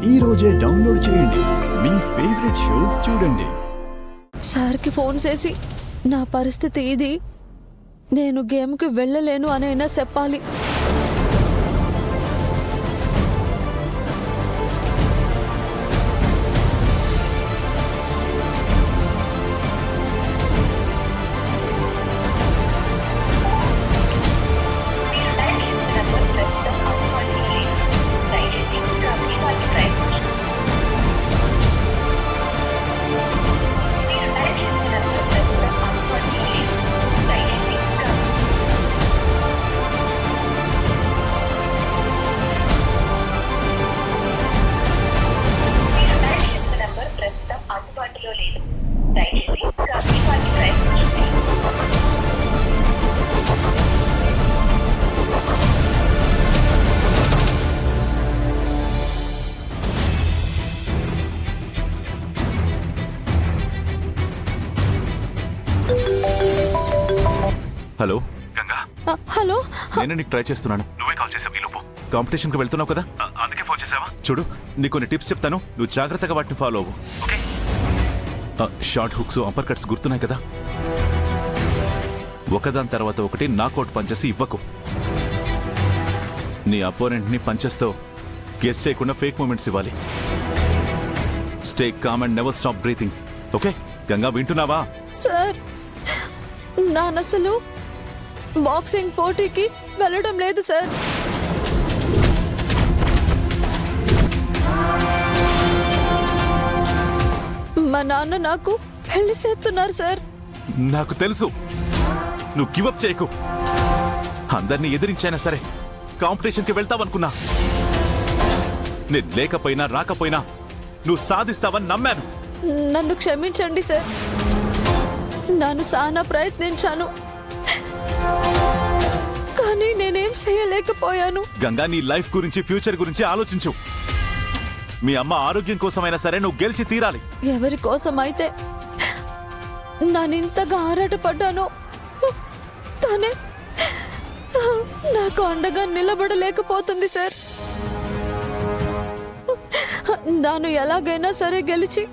ఈ రోజే డౌన్లోడ్ చేయండి. మీ ఫేవరెట్ షోస్ చూడండి. సార్కి ఫోన్ చేసి నా పరిస్థితి ఇది, నేను గేమ్కి వెళ్ళలేను అనైనా చెప్పాలి. హలో గంగా, హలో, నేను నీకు ట్రై చేస్తున్నాను. నువ్వే కాల్ చేసావు. ఈ లోపు కాంపిటీషన్కి వెళ్తున్నావు కదా, అందుకే ఫోన్ చేసావా? చూడు, నీకు కొన్ని టిప్స్ చెప్తాను, నువ్వు జాగ్రత్తగా వాటిని ఫాలో అవ్వు. షార్ట్ హుక్స్, అప్పర్ కట్స్ గుర్తున్నాయి కదా? ఒకదాని తర్వాత ఒకటి నాకౌట్ పంచేసి ఇవ్వకు. నీ అపోనెంట్ని పంచెస్తో గెస్ చేయకుండా ఫేక్ మూమెంట్స్ ఇవ్వాలి. Stay calm and never stop breathing. Okay Ganga, వింటున్నావా? సార్ నానసలు బాక్సింగ్ పోటీకి వెళ్ళడం లేదు సార్. మా నాన్న నాకు పెళ్లి చేస్తున్నారు సార్. నాకు తెలుసు, నువ్వు గివప్ చేయకు. అందరినీ ఎదిరించైనా సరే కాంపిటీషన్కి వెళ్తావనుకున్నా. నేను లేకపోయినా రాకపోయినా నువ్వు సాధిస్తావని నమ్మాను. నన్ను క్షమించండి సార్, నన్ను చాలా ప్రయత్నించాను, కానీ నేనేం చేయలేకపోయాను. గంగా, నీ లైఫ్ గురించి, ఫ్యూచర్ గురించి ఆలోచించు. మీ అమ్మ ఆరోగ్యం కోసమైనా సరే నువ్వు గెలిచి తీరాలి. ఎవరి కోసం అయితే నానింతగా ఆరాటపడ్డానో తనే నాకు అండగా నిలబడలేకపోతుంది సార్. నాను ఎలాగైనా సరే గెలిచి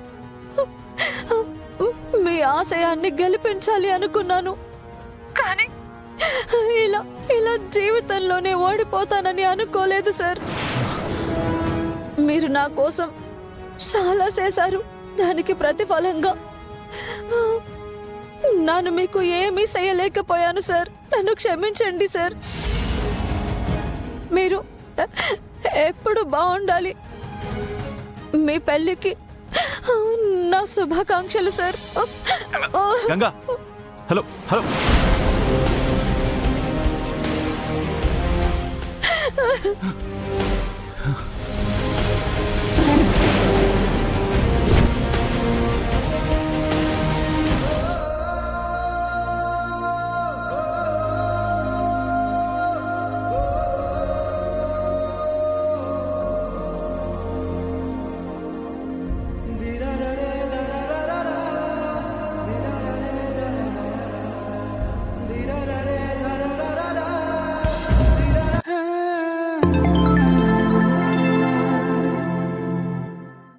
మీ ఆశయాన్ని గెలిపించాలి అనుకున్నాను, కానీ ఇలా ఇలా జీవితంలోనే ఓడిపోతానని అనుకోలేదు సార్. మీరు నా కోసం చాలా చేశారు, దానికి ప్రతిఫలంగా నేను మీకు ఏమీ చేయలేకపోయాను సార్. నన్ను క్షమించండి సార్. మీరు ఎప్పుడు బాగుండాలి. మీ పెళ్లికి నా శుభాకాంక్షలు సార్. Ganga, hello hello.